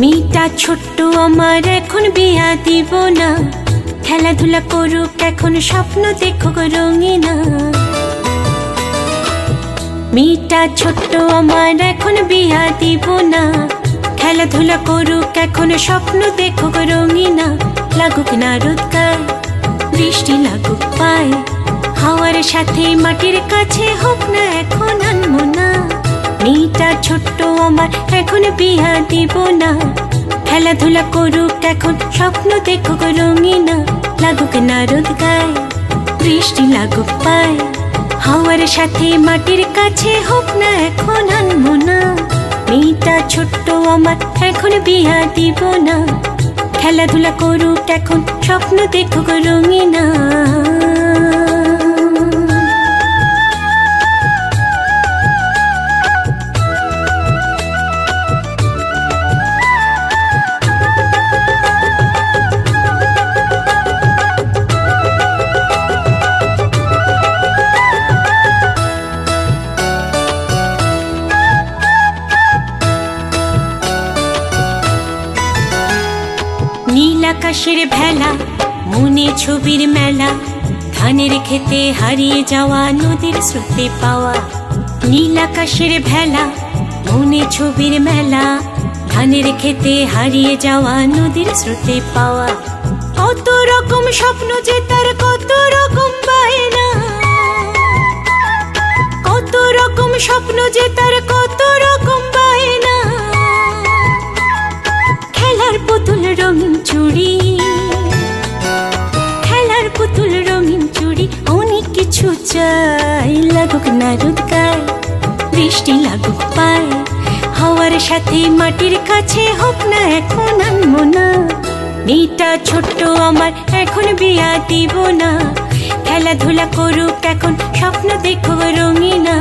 মেয়েটা ছোট্ট আমার এখন বিয়া দিব না, খেলাধুলা করুক এখন স্বপ্ন দেখুক রঙিনা। মেয়েটা ছোট্ট আমার এখন বিয়া দিব না, খেলাধুলা করুক এখন স্বপ্ন দেখুক রঙিনা। লাগুক না রোদ গায়ে, বৃষ্টি লাগুক পায়, হাওয়ার সাথে মাটির কাছে হোক না এখন আনমনা। মেয়েটা ছোট্ট আমার এখন বিয়া দিব না, খেলাধুলা করুক এখন স্বপ্ন দেখুক রঙিনা। লাগুক না রোদ গায়ে, বৃষ্টি লাগুক পায়, হাওয়ার সাথে মাটির কাছে হোক না এখন আনমনা। মেয়েটা ছোট্ট আমার এখন বিয়া দিব না, খেলাধুলা করুক এখন স্বপ্ন দেখুক রঙিনা। নীল আকাশের ভেলা, মনে ছবির মেলা, ধানের খেতে হারিয়ে যাওয়া নদীর স্রোতে পাওয়া। নীল আকাশের ভেলা, মনে ছবির মেলা, ধানের খেতে হারিয়ে যাওয়া নদীর স্রোতে পাওয়া। কত রকম স্বপ্ন যে তার, কত রকম বায়না, কত রকম স্বপ্ন যে তার, কত রকম বায়না। খেলার পুতুল রঙিন চুড়ি, খেলার পুতুল রঙিন চুড়ি, অনেক কিছু চাই। লাগুক না রোদ গায়ে, বৃষ্টি লাগুক পায়, হাওয়ার সাথে মাটির কাছে হোক না এখন আনমনা। মেয়েটা ছোট্ট আমার এখন বিয়া দিব না, খেলাধুলা করুক এখন স্বপ্ন দেখুক রঙিনা।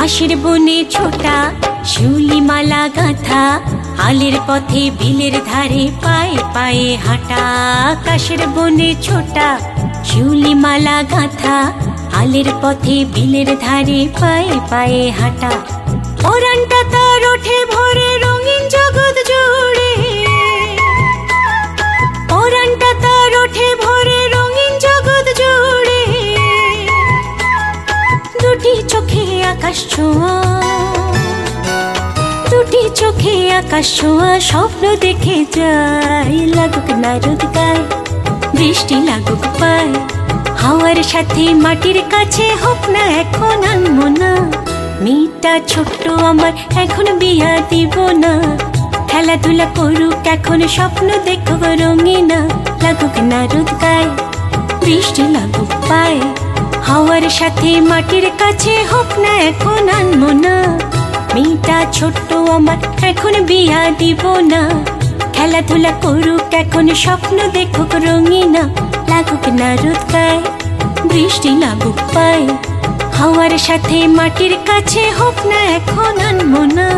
আকাশের বনে ছোটা শিউলি মালা গাঁথা, আলের পথে বিলের ধারে পায়ে পায়ে হাঁটা। আকাশের বনে ছোটা শিউলি মালা গাঁথা, আলের পথে বিলের ধারে পায়ে পায়ে হাঁটা। পরাণটা তার ওঠে ভরে রঙিন জগৎ জুড়ে, পরাণটা তার ওঠে ভরে রঙিন জগৎ জুড়ে। দুটি চোখে আকাশ ছোঁয়া, দুটি চোখে আকাশ ছোঁয়া, স্বপ্ন দেখে যাই। লাগুক না রোদ গায়ে, বৃষ্টি লাগুক পায়, হাওয়ার সাথে মাটির কাছে হোক না এখন আনমনা। মেয়েটা ছোট্ট আমার এখন বিয়া দিব না, খেলাধুলা করুক এখন স্বপ্ন দেখুক রঙিনা। লাগুক না রোদ গায়ে, বৃষ্টি লাগুক পায়, হাওয়ার সাথে মাটির কাছে হোক না এখন আনমনা। মেয়েটা ছোট্ট আমার এখন বিয়া দিব না, খেলাধুলা করুক এখন স্বপ্ন দেখুক রঙিনা। লাগুক না রোদ গায়ে, বৃষ্টি লাগুক পায়, হাওয়ার সাথে মাটির কাছে হোক না এখন আনমনা।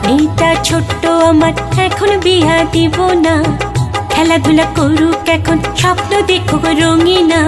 মেয়েটা ছোট্ট আমার এখন বিয়া দিব না, খেলাধুলা করুক এখন স্বপ্ন দেখুক রঙিনা।